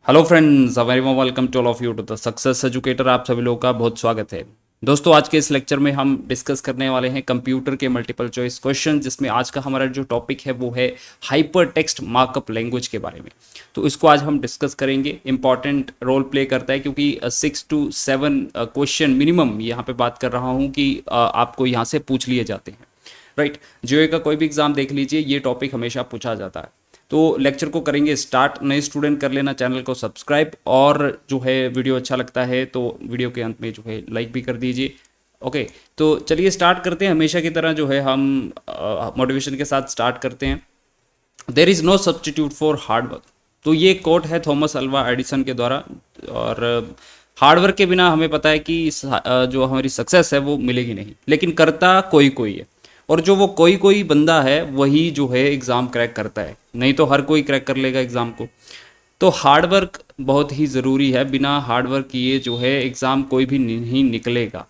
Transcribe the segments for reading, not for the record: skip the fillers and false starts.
Hello friends, very warm welcome to all of you to the Success Educator. आप सभी लोगों का बहुत स्वागत है। दोस्तों, आज के इस लेक्चर में हम डिस्कस करने वाले हैं कंप्यूटर के मल्टीपल चॉइस क्वेश्चन, जिसमें आज का हमारा जो टॉपिक है वो है हाइपर टेक्स्ट मार्कअप लैंग्वेज के बारे में। तो इसको आज हम डिस्कस करेंगे। इंपॉर्टेंट रोल प्ले करता है क्योंकि 6 to 7 क्वेश्चन मिनिमम यहाँ पे बात कर रहा हूँ कि आपको यहाँ से पूछ लिए जाते हैं। राइट, जीओए का कोई भी एग्जाम देख लीजिए, ये टॉपिक हमेशा पूछा जाता है। तो लेक्चर को करेंगे स्टार्ट। नए स्टूडेंट कर लेना चैनल को सब्सक्राइब, और जो है वीडियो अच्छा लगता है तो वीडियो के अंत में जो है लाइक भी कर दीजिए। ओके, तो चलिए स्टार्ट करते हैं। हमेशा की तरह जो है हम मोटिवेशन के साथ स्टार्ट करते हैं। There is no substitute for hard work. तो ये कोट है थॉमस अल्वा एडिसन के द्वारा। और हार्डवर्क के बिना हमें पता है कि जो हमारी सक्सेस है वो मिलेगी नहीं, लेकिन करता कोई कोई है। और जो वो कोई कोई बंदा है वही जो है एग्ज़ाम क्रैक करता है, नहीं तो हर कोई क्रैक कर लेगा एग्ज़ाम को। तो हार्डवर्क बहुत ही ज़रूरी है। बिना हार्डवर्क किए जो है एग्ज़ाम कोई भी नहीं निकलेगा।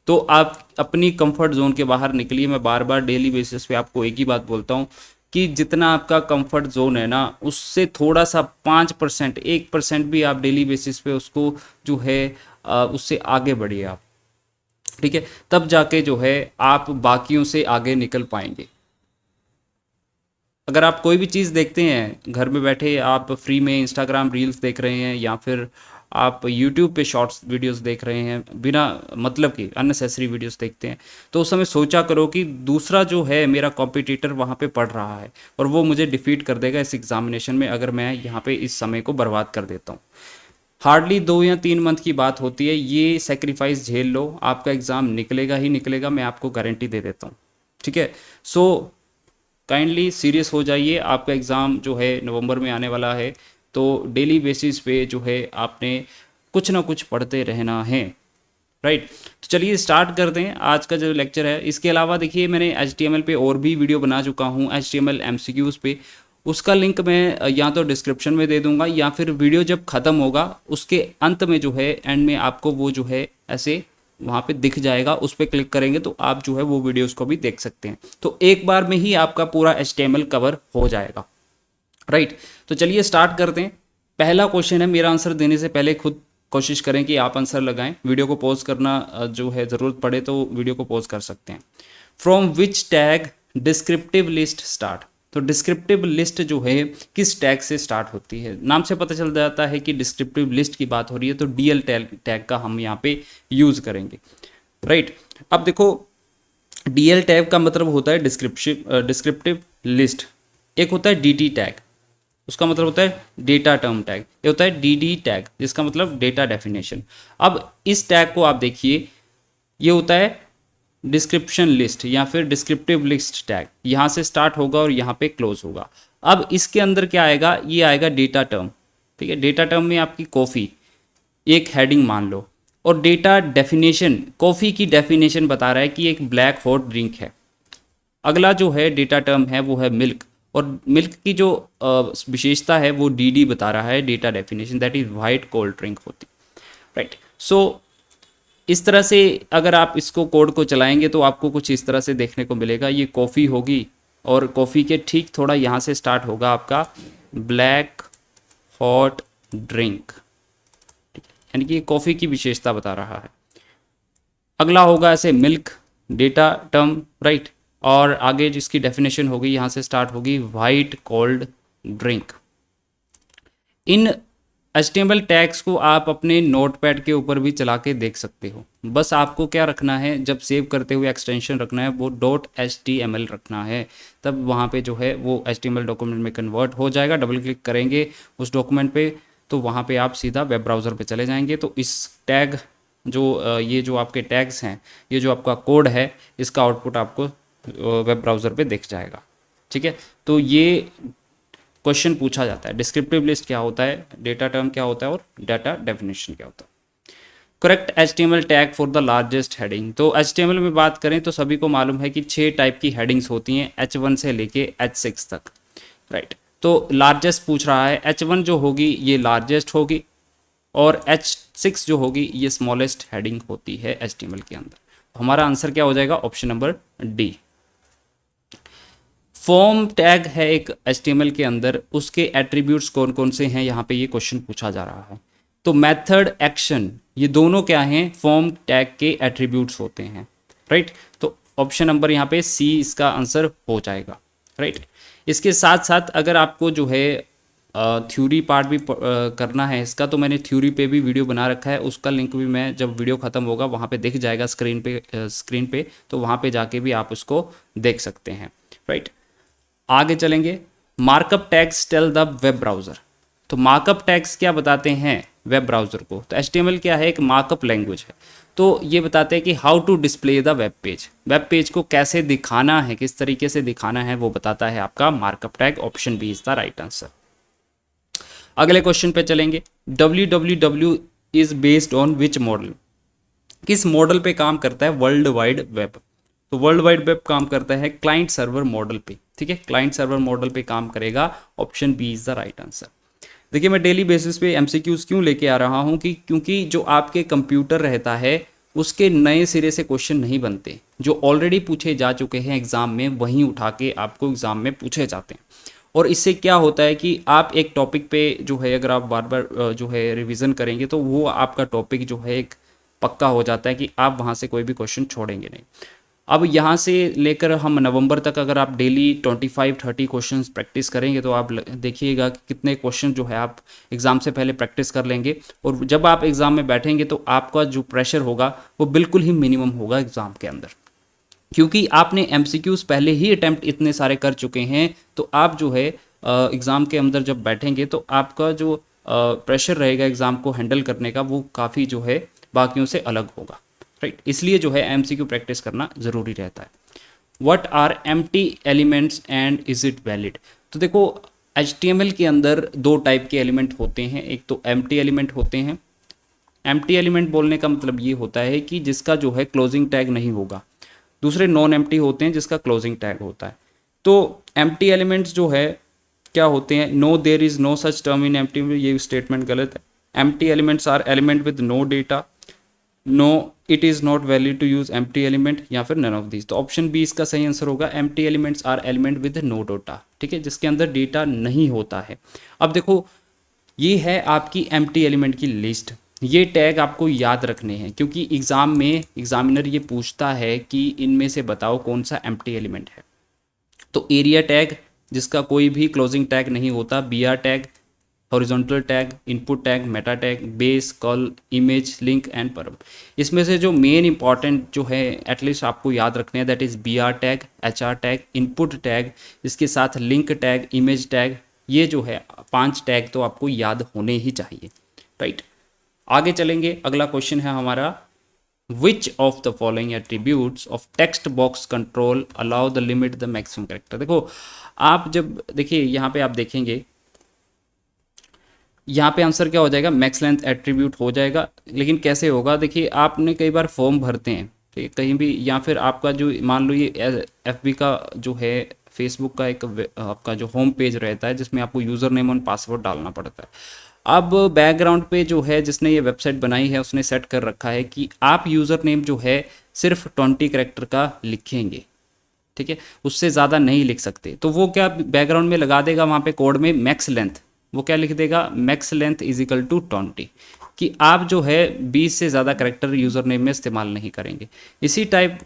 तो आप अपनी कंफर्ट जोन के बाहर निकलिए। मैं बार बार डेली बेसिस पे आपको एक ही बात बोलता हूँ कि जितना आपका कंफर्ट जोन है ना, उससे थोड़ा सा 5%, 1% भी आप डेली बेसिस पे उसको जो है उससे आगे बढ़िए आप। ठीक है, तब जाके जो है आप बाकियों से आगे निकल पाएंगे। अगर आप कोई भी चीज़ देखते हैं घर में बैठे, आप फ्री में इंस्टाग्राम रील्स देख रहे हैं या फिर आप यूट्यूब पे शॉर्ट्स वीडियोस देख रहे हैं, बिना मतलब की अननेसेसरी वीडियोस देखते हैं, तो उस समय सोचा करो कि दूसरा जो है मेरा कॉम्पिटिटर वहाँ पे पढ़ रहा है और वो मुझे डिफीट कर देगा इस एग्जामिनेशन में, अगर मैं यहाँ पे इस समय को बर्बाद कर देता हूँ। हार्डली 2 या 3 मंथ की बात होती है। ये सेक्रीफाइस झेल लो, आपका एग्ज़ाम निकलेगा ही निकलेगा, मैं आपको गारंटी दे देता हूँ। ठीक है, सो काइंडली सीरियस हो जाइए। आपका एग्ज़ाम जो है नवंबर में आने वाला है, तो डेली बेसिस पे जो है आपने कुछ ना कुछ पढ़ते रहना है। राइट, तो चलिए स्टार्ट करते हैं आज का जो लेक्चर है। इसके अलावा देखिए, मैंने HTML पे और भी वीडियो बना चुका हूँ, HTML MCQs पे। उसका लिंक मैं या तो डिस्क्रिप्शन में दे दूंगा, या फिर वीडियो जब ख़त्म होगा उसके अंत में जो है एंड में आपको वो जो है ऐसे वहाँ पे दिख जाएगा। उस पर क्लिक करेंगे तो आप जो है वो वीडियोस को भी देख सकते हैं। तो एक बार में ही आपका पूरा HTML कवर हो जाएगा। राइट, तो चलिए स्टार्ट करते हैं। पहला क्वेश्चन है, मेरा आंसर देने से पहले खुद कोशिश करें कि आप आंसर लगाएं। वीडियो को पॉज करना जो है ज़रूरत पड़े तो वीडियो को पॉज कर सकते हैं। From which tag descriptive list start. तो डिस्क्रिप्टिव लिस्ट जो है किस टैग से स्टार्ट होती है? नाम से पता चल जाता है कि डिस्क्रिप्टिव लिस्ट की बात हो रही है, तो DL टैग का हम यहाँ पे यूज़ करेंगे। राइट, अब देखो, DL टैग का मतलब होता है डिस्क्रिप्टिव लिस्ट। एक होता है DT टैग, उसका मतलब होता है डेटा टर्म टैग। ये होता है DD टैग, जिसका मतलब डेटा डेफिनेशन। अब इस टैग को आप देखिए, ये होता है डिस्क्रिप्शन लिस्ट या फिर डिस्क्रिप्टिव लिस्ट टैग। यहाँ से स्टार्ट होगा और यहाँ पे क्लोज होगा। अब इसके अंदर क्या आएगा? ये आएगा डेटा टर्म। ठीक है, डेटा टर्म में आपकी कॉफ़ी एक हेडिंग मान लो, और डेटा डेफिनेशन, कॉफ़ी की डेफिनेशन बता रहा है कि एक ब्लैक हॉट ड्रिंक है। अगला जो है डेटा टर्म है वो है मिल्क, और मिल्क की जो विशेषता है वो DD बता रहा है, data definition, that is white cold drink होती। राइट, सो इस तरह से अगर आप इसको कोड को चलाएंगे तो आपको कुछ इस तरह से देखने को मिलेगा। ये कॉफ़ी होगी, और कॉफ़ी के ठीक थोड़ा यहाँ से स्टार्ट होगा आपका ब्लैक हॉट ड्रिंक, यानी कि ये कॉफ़ी की विशेषता बता रहा है। अगला होगा ऐसे मिल्क, डेटा टर्म। राइट, और आगे जिसकी डेफिनेशन होगी यहाँ से स्टार्ट होगी वाइट कोल्ड ड्रिंक। इन HTML टैग्स को आप अपने नोटपैड के ऊपर भी चला के देख सकते हो। बस आपको क्या रखना है, जब सेव करते हुए एक्सटेंशन रखना है वो .html रखना है, तब वहाँ पे जो है वो HTML डॉक्यूमेंट में कन्वर्ट हो जाएगा। डबल क्लिक करेंगे उस डॉक्यूमेंट पे तो वहाँ पे आप सीधा वेब ब्राउज़र पे चले जाएंगे। तो इस टैग जो ये जो आपके टैग्स हैं, ये जो आपका कोड है, इसका आउटपुट आपको वेब ब्राउज़र पे दिख जाएगा। ठीक है, तो ये क्वेश्चन पूछा जाता है डिस्क्रिप्टिव लिस्ट क्या होता है, डेटा टर्म क्या होता है, और डाटा डेफिनेशन क्या होता है। Correct HTML tag for the largest heading. तो HTML में बात करें तो सभी को मालूम है कि 6 टाइप की हेडिंग्स होती हैं, H1 से लेके H6 तक। राइट, तो लार्जेस्ट पूछ रहा है, H1 जो होगी ये लार्जेस्ट होगी, और H6 जो होगी ये स्मॉलेस्ट हेडिंग होती है HTML के अंदर। तो हमारा आंसर क्या हो जाएगा? Option number D। Form tag है एक HTML के अंदर, उसके एट्रीब्यूट्स कौन कौन से हैं, यहाँ पे ये क्वेश्चन पूछा जा रहा है। तो मेथड, एक्शन, ये दोनों क्या हैं, फॉर्म टैग के एट्रीब्यूट्स होते हैं, राइट। तो ऑप्शन नंबर यहाँ पे सी इसका आंसर हो जाएगा, राइट। इसके साथ साथ अगर आपको जो है थ्योरी पार्ट भी करना है इसका, तो मैंने थ्योरी पे भी वीडियो बना रखा है, उसका लिंक भी मैं जब वीडियो ख़त्म होगा वहाँ पे दिख जाएगा स्क्रीन पे, तो वहाँ पे जाके भी आप उसको देख सकते हैं, राइट। आगे चलेंगे, markup tags tell the web browser. तो मार्कअप टैग्स क्या बताते हैं वेब ब्राउज़र को, तो HTML क्या है, एक मार्कअप लैंग्वेज है। तो ये बताते हैं कि how to display the web page को कैसे दिखाना है, किस तरीके से दिखाना है, वो बताता है आपका markup tag. Option B is the right answer. अगले क्वेश्चन पे चलेंगे, www is based on which model, किस मॉडल पे काम करता है, वर्ल्ड वाइड वेब। तो वर्ल्ड वाइड वेब काम करता है क्लाइंट सर्वर मॉडल पे, ठीक है, क्लाइंट सर्वर मॉडल पे काम करेगा। Option B is the right answer. देखिए मैं डेली बेसिस पे MCQs क्यों लेके आ रहा हूँ कि क्योंकि जो आपके कंप्यूटर रहता है उसके नए सिरे से क्वेश्चन नहीं बनते, जो ऑलरेडी पूछे जा चुके हैं एग्ज़ाम में वहीं उठा के आपको एग्ज़ाम में पूछे जाते हैं। और इससे क्या होता है कि आप एक टॉपिक पे जो है अगर आप बार बार जो है रिवीजन करेंगे तो वो आपका टॉपिक जो है एक पक्का हो जाता है कि आप वहाँ से कोई भी क्वेश्चन छोड़ेंगे नहीं। अब यहाँ से लेकर हम नवंबर तक अगर आप डेली 25-30 क्वेश्चंस प्रैक्टिस करेंगे तो आप देखिएगा कि कितने क्वेश्चन जो है आप एग्ज़ाम से पहले प्रैक्टिस कर लेंगे, और जब आप एग्ज़ाम में बैठेंगे तो आपका जो प्रेशर होगा वो बिल्कुल ही मिनिमम होगा एग्ज़ाम के अंदर, क्योंकि आपने MCQs पहले ही अटैम्प्ट इतने सारे कर चुके हैं। तो आप जो है एग्ज़ाम के अंदर जब बैठेंगे तो आपका जो प्रेशर रहेगा एग्ज़ाम को हैंडल करने का वो काफ़ी जो है बाकियों से अलग होगा, राइट। इसलिए जो है MCQ प्रैक्टिस करना ज़रूरी रहता है। What are empty elements and is it valid. तो देखो HTML के अंदर दो टाइप के एलिमेंट होते हैं, एक तो एम्प्टी एलिमेंट होते हैं। एम्प्टी एलिमेंट बोलने का मतलब ये होता है कि जिसका जो है क्लोजिंग टैग नहीं होगा। दूसरे नॉन एम्प्टी होते हैं जिसका क्लोजिंग टैग होता है। तो एम्प्टी एलिमेंट्स जो है क्या होते हैं, no there is no such term in empty, ये स्टेटमेंट गलत है। Empty elements are element with no data, no it is not valid to use empty element, या फिर नन ऑफ दीज। तो ऑप्शन बी इसका सही आंसर होगा, empty elements are element with no data, ठीक है, जिसके अंदर डेटा नहीं होता है। अब देखो ये है आपकी एम्प्टी एलिमेंट की लिस्ट, ये टैग आपको याद रखने हैं क्योंकि एग्ज़ाम में एग्जामिनर ये पूछता है कि इनमें से बताओ कौन सा एम्प्टी एलिमेंट है। तो एरिया टैग जिसका कोई भी क्लोजिंग टैग नहीं होता, BR tag, horizontal tag, input tag, Meta tag, base, call, image, link and परम। इसमें से जो मेन इंपॉर्टेंट जो है एटलीस्ट आपको याद रखने हैं that is BR tag, HR tag, input tag, इसके साथ लिंक टैग, इमेज टैग। ये जो है 5 टैग तो आपको याद होने ही चाहिए, राइट। आगे चलेंगे, अगला क्वेश्चन है हमारा, विच of the following attributes of text box control allow the limit the maximum character. देखो आप जब देखिए यहाँ पे आप देखेंगे, यहाँ पे आंसर क्या हो जाएगा, मैक्स लेंथ एट्रीब्यूट हो जाएगा। लेकिन कैसे होगा, देखिए आपने कई बार फॉर्म भरते हैं, ठीक है, कहीं भी, या फिर आपका जो मान लो ये FB का जो है, फेसबुक का एक आपका जो होम पेज रहता है जिसमें आपको यूज़र नेम और पासवर्ड डालना पड़ता है। अब बैकग्राउंड पे जो है जिसने ये वेबसाइट बनाई है उसने सेट कर रखा है कि आप यूज़र नेम जो है सिर्फ 20 कैरेक्टर का लिखेंगे, ठीक है, उससे ज़्यादा नहीं लिख सकते। तो वो क्या बैकग्राउंड में लगा देगा वहाँ पे कोड में मैक्स लेंथ, वो क्या लिख देगा, max length is equal to 20, कि आप जो है 20 से ज़्यादा करेक्टर यूज़र नेम में इस्तेमाल नहीं करेंगे। इसी टाइप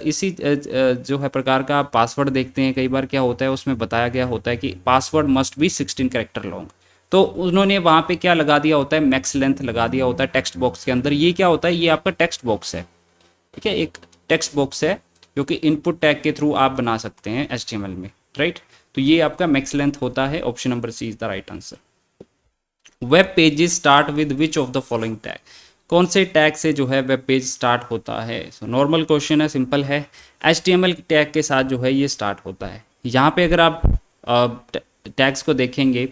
इसी जो है प्रकार का आप पासवर्ड देखते हैं, कई बार क्या होता है उसमें बताया गया होता है कि password must be 16 character long. तो उन्होंने वहाँ पे क्या लगा दिया होता है, मैक्स लेंथ लगा दिया होता है टेक्स्ट बॉक्स के अंदर। ये क्या होता है, ये आपका टेक्स्ट बॉक्स है, ठीक है, एक टेक्स्ट बॉक्स है जो कि इनपुट टैग के थ्रू आप बना सकते हैं HTML में, राइट। तो ये आपका मैक्स लेंथ होता है। Option number C is the right answer. Web pages start with which of the following tag, कौन से टैग से जो है वेब पेज स्टार्ट होता है। सो नॉर्मल क्वेश्चन है, सिंपल है, HTML टैग के साथ जो है ये स्टार्ट होता है। यहाँ पे अगर आप टैग्स को देखेंगे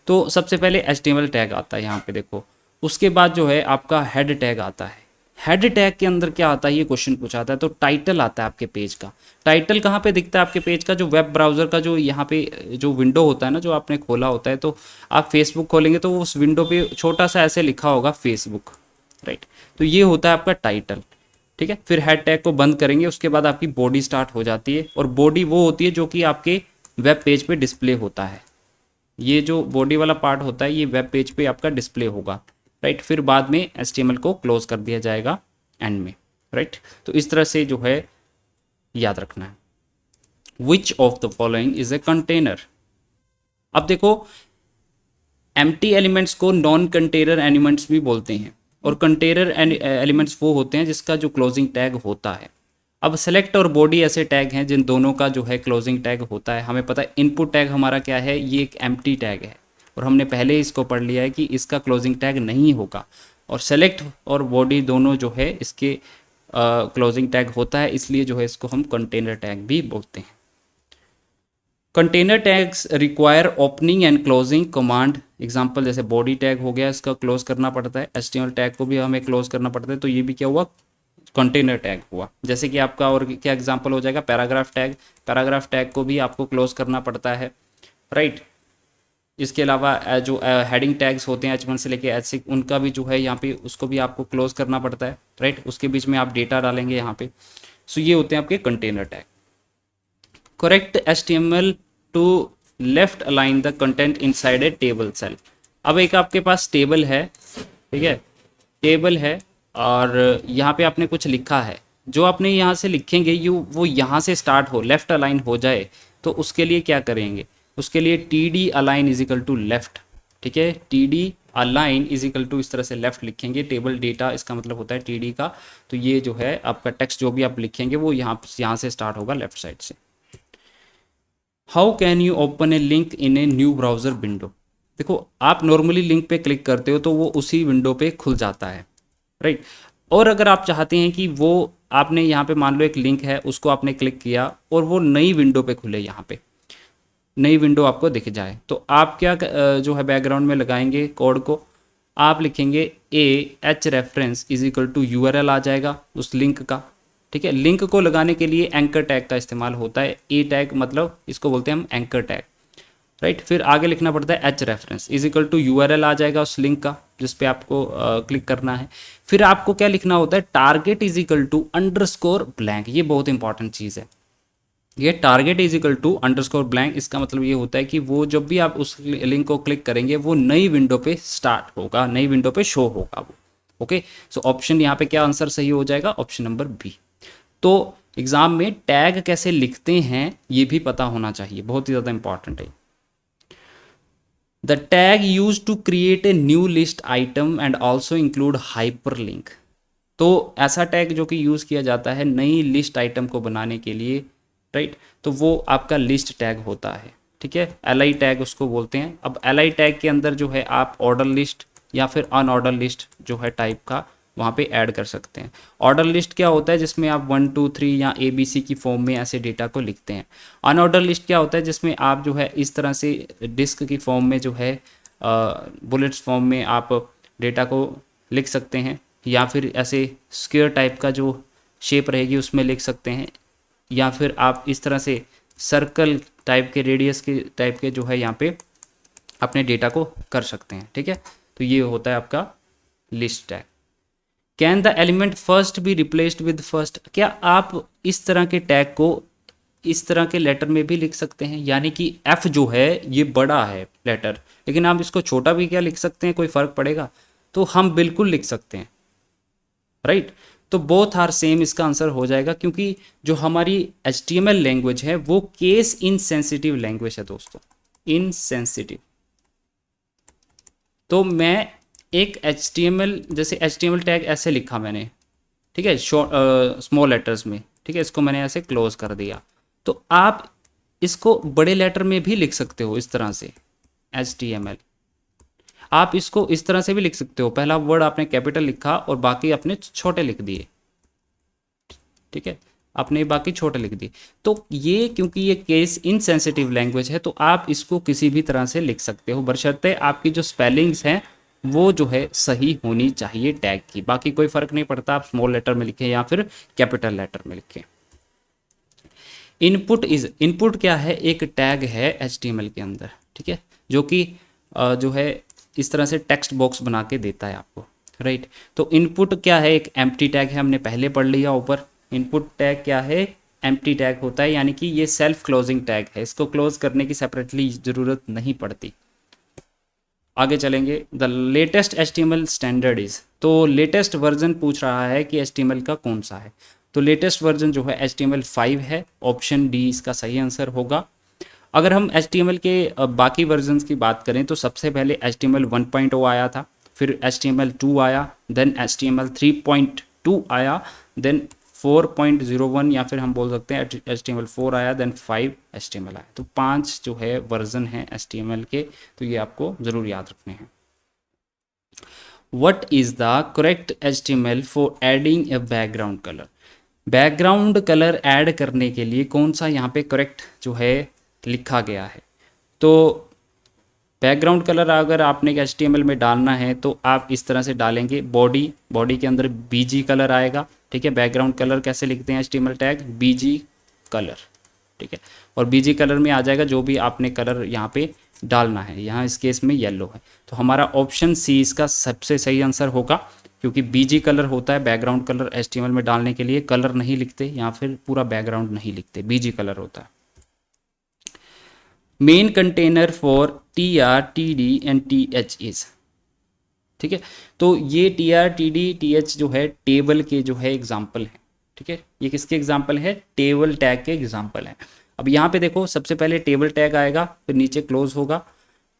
तो सबसे पहले HTML टैग आता है यहाँ पे देखो, उसके बाद जो है आपका हेड टैग आता है। हेड टैग के अंदर क्या आता है, ये क्वेश्चन पूछा था, तो टाइटल आता है आपके पेज का। टाइटल कहाँ पे दिखता है आपके पेज का, जो वेब ब्राउज़र का जो यहाँ पे जो विंडो होता है ना, जो आपने खोला होता है, तो आप फेसबुक खोलेंगे तो उस विंडो पे छोटा सा ऐसे लिखा होगा फेसबुक, राइट। तो ये होता है आपका टाइटल, ठीक है। फिर हेड टैग को बंद करेंगे, उसके बाद आपकी बॉडी स्टार्ट हो जाती है, और बॉडी वो होती है जो कि आपके वेब पेज पे डिस्प्ले होता है। ये जो बॉडी वाला पार्ट होता है ये वेब पेज पे आपका डिस्प्ले होगा, राइट। फिर बाद में HTML को क्लोज कर दिया जाएगा एंड में, राइट। तो इस तरह से जो है याद रखना है। विच of the following is a container. अब देखो एम्प्टी एलिमेंट्स को नॉन कंटेनर एलिमेंट्स भी बोलते हैं, और कंटेनर एलिमेंट्स वो होते हैं जिसका जो क्लोजिंग टैग होता है। अब सेलेक्ट और बॉडी ऐसे टैग हैं जिन दोनों का जो है क्लोजिंग टैग होता है। हमें पता है इनपुट टैग हमारा क्या है, ये एक एम्प्टी टैग है, और हमने पहले इसको पढ़ लिया है कि इसका क्लोजिंग टैग नहीं होगा। और सेलेक्ट और बॉडी दोनों जो है इसके क्लोजिंग टैग होता है, इसलिए जो है इसको हम कंटेनर टैग भी बोलते हैं। Container tags require opening and closing command. Example जैसे बॉडी टैग हो गया, इसका क्लोज करना पड़ता है। HTML टैग को भी हमें क्लोज करना पड़ता है, तो ये भी क्या हुआ, कंटेनर टैग हुआ। जैसे कि आपका और क्या एग्जांपल हो जाएगा, पैराग्राफ टैग। पैराग्राफ टैग को भी आपको क्लोज करना पड़ता है, राइट। इसके अलावा जो हेडिंग टैग्स होते हैं H1 से लेके H6, उनका भी जो है यहाँ पे उसको भी आपको क्लोज करना पड़ता है, राइट। उसके बीच में आप डेटा डालेंगे यहाँ पे। सो ये होते हैं आपके container tag. Correct HTML to left align the content inside a table cell. अब एक आपके पास टेबल है, ठीक है, टेबल है, और यहाँ पे आपने कुछ लिखा है। जो आपने यहाँ से लिखेंगे वो यहाँ से स्टार्ट हो, लेफ्ट अलाइन हो जाए, तो उसके लिए क्या करेंगे, उसके लिए TD align is equal to left, ठीक है। TD align is equal to इस तरह से लेफ्ट लिखेंगे। टेबल डेटा इसका मतलब होता है TD का। तो ये जो है आपका टेक्स्ट जो भी आप लिखेंगे वो यहाँ से स्टार्ट होगा लेफ्ट साइड से। How can you open A link in a new browser window. देखो आप नॉर्मली लिंक पे क्लिक करते हो तो वो उसी विंडो पे खुल जाता है, राइट। और अगर आप चाहते हैं कि वो आपने यहाँ पे मान लो एक लिंक है, उसको आपने क्लिक किया और वो नई विंडो पे खुले, यहाँ पे नई विंडो आपको दिख जाए, तो आप क्या जो है बैकग्राउंड में लगाएंगे कोड को, आप लिखेंगे AH reference is equal to URL आ जाएगा उस लिंक का, ठीक है। लिंक को लगाने के लिए एंकर टैग का इस्तेमाल होता है। A टैग मतलब इसको बोलते हैं हम एंकर टैग, राइट। फिर आगे लिखना पड़ता है H reference is equal to URL आ जाएगा उस लिंक का जिस पे आपको क्लिक करना है। फिर आपको क्या लिखना होता है, target is equal to underscore blank. ये बहुत इंपॉर्टेंट चीज़ है, ये target is equal to underscore blank. इसका मतलब ये होता है कि वो जब भी आप उस लिंक को क्लिक करेंगे वो नई विंडो पे स्टार्ट होगा, नई विंडो पे शो होगा वो, ओके। सो ऑप्शन यहाँ पे क्या आंसर सही हो जाएगा, ऑप्शन नंबर बी। तो एग्जाम में टैग कैसे लिखते हैं ये भी पता होना चाहिए, बहुत ही ज़्यादा इंपॉर्टेंट है। The tag use to create a new list item and also include hyperlink. तो ऐसा टैग जो कि यूज़ किया जाता है नई लिस्ट आइटम को बनाने के लिए, राइट, तो वो आपका लिस्ट टैग होता है, ठीक है। LI टैग उसको बोलते हैं। अब LI टैग के अंदर जो है आप ऑर्डर लिस्ट या फिर अनऑर्डर लिस्ट जो है टाइप का वहाँ पे ऐड कर सकते हैं। ऑर्डर लिस्ट क्या होता है, जिसमें आप 1 2 3 या ABC की फॉर्म में ऐसे डेटा को लिखते हैं। अनऑर्डर लिस्ट क्या होता है, जिसमें आप जो है इस तरह से डिस्क की फॉर्म में जो है बुलेट्स फॉर्म में आप डेटा को लिख सकते हैं, या फिर ऐसे स्क्वायर टाइप का जो शेप रहेगी उसमें लिख सकते हैं, या फिर आप इस तरह से सर्कल टाइप के रेडियस के टाइप के जो है यहाँ पे अपने डेटा को कर सकते हैं, ठीक है। तो ये होता है आपका list tag. Can the element first be replaced with first. क्या आप इस तरह के टैग को इस तरह के लेटर में भी लिख सकते हैं, यानी कि F जो है ये बड़ा है लेटर, लेकिन आप इसको छोटा भी क्या लिख सकते हैं, कोई फ़र्क पड़ेगा, तो हम बिल्कुल लिख सकते हैं, राइट। तो बोथ आर सेम इसका आंसर हो जाएगा, क्योंकि जो हमारी HTML लैंग्वेज है वो केस इनसेंसिटिव लैंग्वेज है दोस्तों, इनसेंसिटिव। तो मैं एक HTML जैसे HTML टैग ऐसे लिखा मैंने, ठीक है, स्मॉल लेटर्स में, ठीक है, इसको मैंने ऐसे क्लोज कर दिया, तो आप इसको बड़े लेटर में भी लिख सकते हो इस तरह से HTML। आप इसको इस तरह से भी लिख सकते हो, पहला वर्ड आपने कैपिटल लिखा और बाकी आपने छोटे लिख दिए, ठीक है, आपने बाकी छोटे लिख दिए। तो ये क्योंकि ये केस इनसेंसिटिव लैंग्वेज है तो आप इसको किसी भी तरह से लिख सकते हो, बशर्ते आपकी जो स्पेलिंग्स हैं वो जो है सही होनी चाहिए टैग की। बाकी कोई फ़र्क नहीं पड़ता आप स्मॉल लेटर में लिखें या फिर कैपिटल लेटर में लिखें। इनपुट क्या है, एक टैग है HTML के अंदर, ठीक है, जो कि जो है इस तरह से टेक्स्ट बॉक्स बना के देता है आपको, राइट। तो इनपुट क्या है, एक एम्प्टी टैग है, हमने पहले पढ़ लिया ऊपर। इनपुट टैग क्या है, एम्प्टी टैग होता है, यानी कि ये सेल्फ क्लोजिंग टैग है, इसको क्लोज करने की सेपरेटली ज़रूरत नहीं पड़ती। आगे चलेंगे, the latest HTML standard is, तो लेटेस्ट वर्जन पूछ रहा है कि HTML का कौन सा है। तो लेटेस्ट वर्जन जो है HTML 5 है, ऑप्शन डी इसका सही आंसर होगा। अगर हम HTML के बाकी वर्जन्स की बात करें तो सबसे पहले HTML 1.0 आया था, फिर HTML 2 आया, देन HTML 3.2 आया, देन 4.01 या फिर हम बोल सकते हैं HTML 4 आया, देन 5 HTML आया। तो 5 जो है वर्जन हैं HTML के, तो ये आपको ज़रूर याद रखने हैं। What is the correct HTML for adding a background color? Background colour add करने के लिए कौन सा यहाँ पे करेक्ट जो है लिखा गया है। तो बैकग्राउंड कलर अगर आपने HTML में डालना है तो आप इस तरह से डालेंगे, बॉडी के अंदर BG कलर आएगा, ठीक है। बैकग्राउंड कलर कैसे लिखते हैं HTML टैग, BG कलर, ठीक है। और BG कलर में आ जाएगा जो भी आपने कलर यहाँ पे डालना है, यहाँ इस केस में येलो है, तो हमारा ऑप्शन सी इसका सबसे सही आंसर होगा, क्योंकि BG कलर होता है बैकग्राउंड कलर। HTML में डालने के लिए कलर नहीं लिखते या फिर पूरा बैकग्राउंड नहीं लिखते, BG कलर होता है। Main container for TR TD and TH is, ठीक है। तो ये TR TD TH जो है टेबल के जो है एग्जाम्पल है, ठीक है। ये किसके एग्जाम्पल है, टेबल टैग के एग्जाम्पल है। अब यहाँ पे देखो सबसे पहले टेबल टैग आएगा, फिर नीचे क्लोज होगा,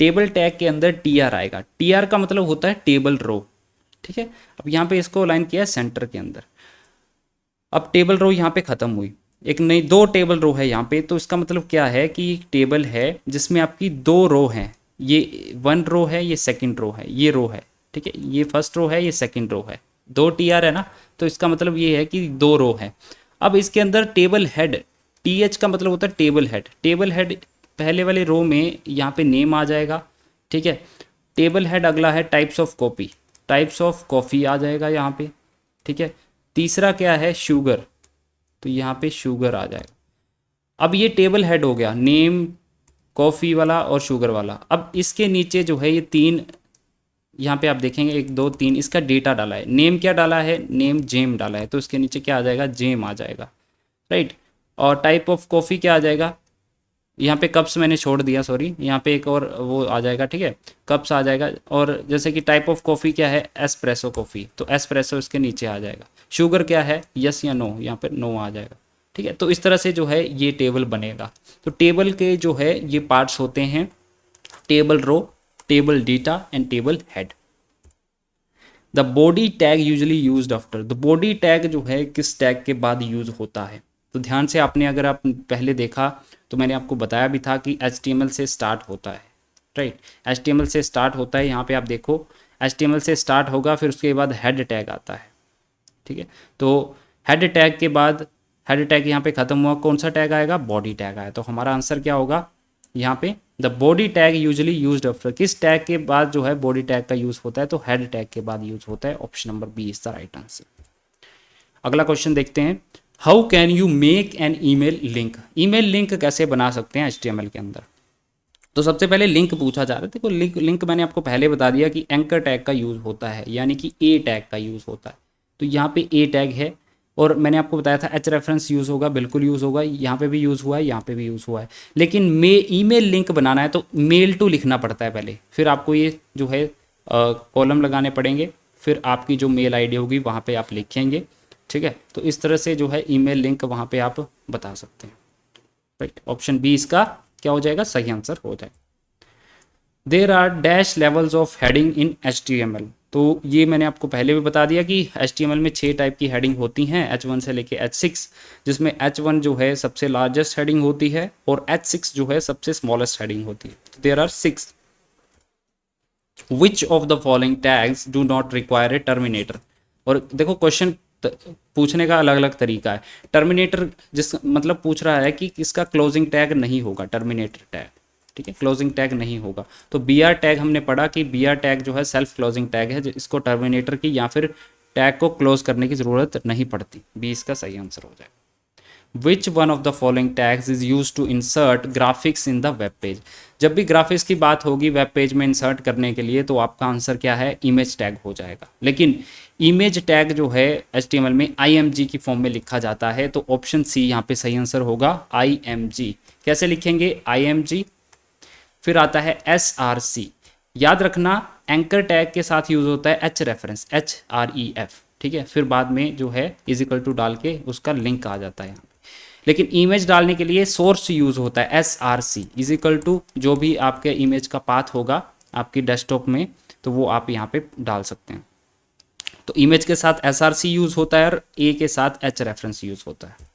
टेबल टैग के अंदर TR आएगा। TR का मतलब होता है टेबल रो, ठीक है। अब यहाँ पे इसको लाइन किया सेंटर के अंदर। अब टेबल रो यहाँ पे खत्म हुई, एक नई 2 टेबल रो है यहाँ पे, तो इसका मतलब क्या है कि एक टेबल है जिसमें आपकी 2 रो हैं, ये 1 रो है, ये सेकंड रो है, ये रो है, ठीक है। ये फर्स्ट रो है, ये सेकंड रो है, 2 TR है ना, तो इसका मतलब ये है कि 2 रो है। अब इसके अंदर टेबल हेड, TH का मतलब होता है टेबल हेड। टेबल हेड पहले वाले रो में यहाँ पे नेम आ जाएगा, ठीक है। टेबल हेड अगला है types of copy, types of coffee आ जाएगा यहाँ पे, ठीक है। तीसरा क्या है, शुगर, तो यहाँ पे शुगर आ जाएगा। अब ये टेबल हेड हो गया, नेम, कॉफ़ी वाला और शुगर वाला। अब इसके नीचे जो है ये 3, यहाँ पे आप देखेंगे 1 2 3 इसका डेटा डाला है। नेम क्या डाला है, नेम जेम डाला है, तो इसके नीचे क्या आ जाएगा, जेम आ जाएगा, राइट। और टाइप ऑफ कॉफ़ी क्या आ जाएगा, यहाँ पे कप्स मैंने छोड़ दिया, सॉरी, यहाँ पे एक और वो आ जाएगा, ठीक है, कप्स आ जाएगा। और जैसे कि टाइप ऑफ कॉफ़ी क्या है, एस्प्रेसो कॉफ़ी, तो एस्प्रेसो इसके नीचे आ जाएगा। शुगर क्या है, यस या नो, यहाँ पे नो आ जाएगा, ठीक है। तो इस तरह से जो है ये टेबल बनेगा। तो टेबल के जो है ये पार्ट्स होते हैं, table row, table data and table head. The body tag usually used after, the body tag जो है किस टैग के बाद यूज होता है। तो ध्यान से आपने अगर आप पहले देखा तो मैंने आपको बताया भी था कि HTML से स्टार्ट होता है, राइट। HTML से स्टार्ट होता है, यहाँ पे आप देखो HTML से स्टार्ट होगा, फिर उसके बाद हेड टैग आता है, ठीक है। तो हेड टैग के बाद, हेड टैग यहाँ पे खत्म हुआ, कौन सा टैग आएगा, बॉडी टैग आया। तो हमारा आंसर क्या होगा यहाँ पे, the body tag usually used after, किस टैग के बाद जो है बॉडी टैग का यूज होता है, तो हेड टैग के बाद यूज होता है। Option number B is the right answer. अगला क्वेश्चन देखते हैं, how can you make an email link, email link कैसे बना सकते हैं HTML के अंदर। तो सबसे पहले लिंक पूछा जा रहा है। देखो लिंक मैंने आपको पहले बता दिया कि एंकर टैग का यूज़ होता है, यानी कि ए टैग का यूज़ होता है। तो यहाँ पे ए टैग है, और मैंने आपको बताया था H रेफरेंस यूज़ होगा, बिल्कुल यूज़ होगा, यहाँ पे भी यूज़ हुआ है, यहाँ पे भी यूज़ हुआ है। लेकिन ईमेल लिंक बनाना है तो मेल टू लिखना पड़ता है पहले, फिर आपको ये जो है कॉलम लगाने पड़ेंगे, फिर आपकी जो मेल ID होगी वहाँ पे आप लिखेंगे, ठीक है। तो इस तरह से जो है ईमेल लिंक वहाँ पे आप बता सकते हैं, राइट। ऑप्शन बी इसका क्या हो जाएगा, सही आंसर हो जाएगा। There are dash levels of heading in HTML, तो ये मैंने आपको पहले भी बता दिया कि HTML में 6 टाइप की हेडिंग होती हैं, H1 से लेके H6, जिसमें H1 जो है सबसे लार्जेस्ट हेडिंग होती है और H6 जो है सबसे स्मॉलेस्ट हेडिंग होती है। There are 6। Which of the following tags do not require a terminator. और देखो क्वेश्चन पूछने का अलग अलग तरीका है। टर्मिनेटर जिस मतलब पूछ रहा है कि किसका क्लोजिंग टैग नहीं होगा, टर्मिनेटर टैग, ठीक है, क्लोजिंग टैग नहीं होगा। तो BR टैग हमने पढ़ा कि BR टैग जो है सेल्फ क्लोजिंग टैग है, इसको टर्मिनेटर की या फिर टैग को क्लोज करने की ज़रूरत नहीं पड़ती। बी इसका सही आंसर हो जाएगा। Which one of the following tags is use to insert graphics in the web page. जब भी ग्राफिक्स की बात होगी वेब पेज में इंसर्ट करने के लिए तो आपका आंसर क्या है, इमेज टैग हो जाएगा। लेकिन इमेज टैग जो है HTML में IMG की फॉर्म में लिखा जाता है, तो ऑप्शन सी यहाँ पे सही आंसर होगा IMG। कैसे लिखेंगे IMG, फिर आता है SRC। याद रखना एंकर टैग के साथ यूज होता है H रेफरेंस, HREF, ठीक है। फिर बाद में जो है इजिकल टू डाल के उसका लिंक आ जाता है यहाँ पे। लेकिन इमेज डालने के लिए सोर्स यूज होता है SRC, इजिकल टू जो भी आपके इमेज का पाथ होगा आपकी डेस्कटॉप में, तो वो आप यहाँ पे डाल सकते हैं। तो इमेज के साथ SRC यूज होता है और ए के साथ H रेफरेंस यूज होता है।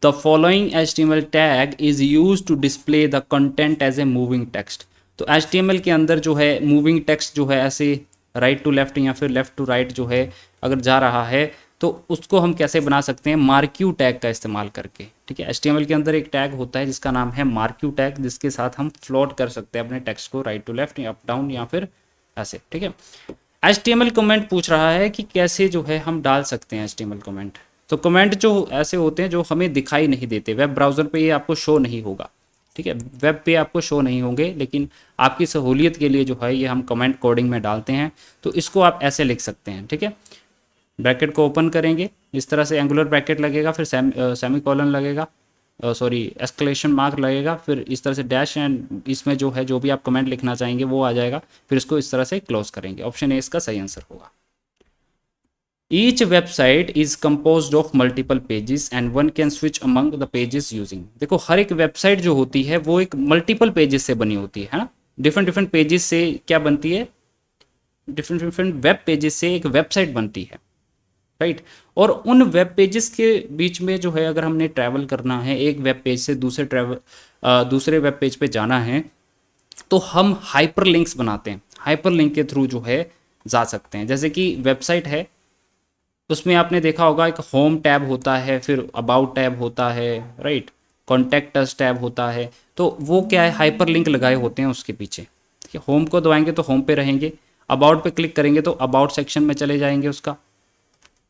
The following HTML tag is use to display the content as a moving text. तो HTML के अंदर जो है मूविंग टेक्स्ट जो है ऐसे राइट टू लेफ्ट या फिर लेफ्ट टू राइट जो है अगर जा रहा है तो उसको हम कैसे बना सकते हैं, मार्क्यू टैग का इस्तेमाल करके, ठीक है। HTML के अंदर एक टैग होता है जिसका नाम है मार्क्यू टैग, जिसके साथ हम फ्लोट कर सकते हैं अपने टेक्स्ट को राइट टू लेफ्ट या अप डाउन या फिर ऐसे, ठीक है। HTML कमेंट पूछ रहा है कि कैसे जो है हम डाल सकते हैं HTML कमेंट। तो कमेंट जो ऐसे होते हैं जो हमें दिखाई नहीं देते, वेब ब्राउज़र पे ये आपको शो नहीं होगा, ठीक है। वेब पे आपको शो नहीं होंगे, लेकिन आपकी सहूलियत के लिए जो है ये हम कमेंट कोडिंग में डालते हैं। तो इसको आप ऐसे लिख सकते हैं, ठीक है। ब्रैकेट को ओपन करेंगे, इस तरह से एंगुलर ब्रैकेट लगेगा, फिर सेमी कॉलन लगेगा, सॉरी एक्सक्लेमेशन मार्क लगेगा, फिर इस तरह से डैश एंड इसमें जो है जो भी आप कमेंट लिखना चाहेंगे वो आ जाएगा, फिर इसको इस तरह से क्लोज करेंगे। ऑप्शन ए इसका सही आंसर होगा। Each website is composed of multiple pages and one can switch among the pages using. देखो हर एक वेबसाइट जो होती है वो एक मल्टीपल पेजेस से बनी होती है ना, डिफरेंट डिफरेंट पेजेस से क्या बनती है, डिफरेंट डिफरेंट वेब पेजेस से एक वेबसाइट बनती है, राइट। और उन वेब पेजेस के बीच में जो है अगर हमने ट्रैवल करना है एक वेब पेज से दूसरे वेब पेज पे जाना है तो हम हाइपर लिंक्स बनाते हैं, हाइपर लिंक के थ्रू जो है जा सकते हैं। जैसे कि वेबसाइट है उसमें आपने देखा होगा एक होम टैब होता है, फिर अबाउट टैब होता है, राइट, कॉन्टैक्ट अस टैब होता है, तो वो क्या है हाइपर लिंक लगाए होते हैं उसके पीछे, ठीक है। होम को दबाएंगे तो होम पे रहेंगे, अबाउट पे क्लिक करेंगे तो अबाउट सेक्शन में चले जाएंगे उसका,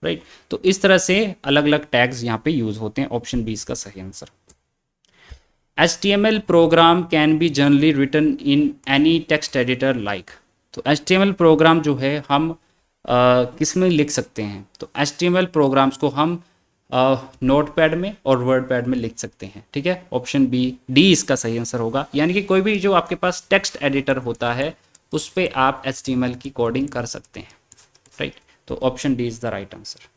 राइट। तो इस तरह से अलग अलग टैग्स यहाँ पे यूज होते हैं। ऑप्शन बी इसका सही answer. HTML program can be generally written in any text editor like. तो HTML प्रोग्राम जो है हम किस में लिख सकते हैं, तो HTML प्रोग्राम्स को हम नोटपैड में और वर्ड पैड में लिख सकते हैं, ठीक है। ऑप्शन बी डी इसका सही आंसर होगा। यानी कि कोई भी जो आपके पास टेक्स्ट एडिटर होता है उस पर आप HTML की कोडिंग कर सकते हैं, राइट। तो option D is the right answer.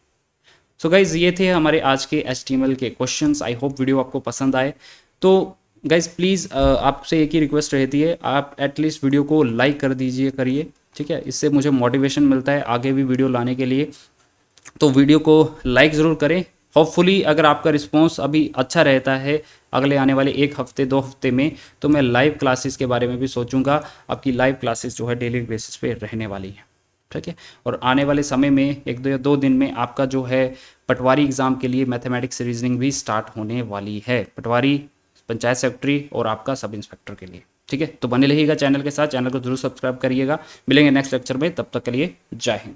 So guys ये थे हमारे आज के HTML के क्वेश्चंस। आई होप वीडियो आपको पसंद आए। तो गाइज प्लीज़ आपसे एक ही रिक्वेस्ट रहती है, आप एटलीस्ट वीडियो को लाइक कर दीजिए करिए, ठीक है। इससे मुझे मोटिवेशन मिलता है आगे भी वीडियो लाने के लिए। तो वीडियो को लाइक ज़रूर करें। होपफुली अगर आपका रिस्पॉन्स अभी अच्छा रहता है अगले आने वाले 1 हफ्ते 2 हफ्ते में, तो मैं लाइव क्लासेस के बारे में भी सोचूंगा। आपकी लाइव क्लासेस जो है डेली बेसिस पे रहने वाली है, ठीक है। और आने वाले समय में 1 या 2 दिन में आपका जो है पटवारी एग्ज़ाम के लिए मैथमेटिक्स रीजनिंग भी स्टार्ट होने वाली है, पटवारी, पंचायत सेक्रेटरी और आपका सब इंस्पेक्टर के लिए, ठीक है। तो बने रहिएगा चैनल के साथ, चैनल को जरूर सब्सक्राइब करिएगा। मिलेंगे नेक्स्ट लेक्चर में, तब तक के लिए जय हिंद।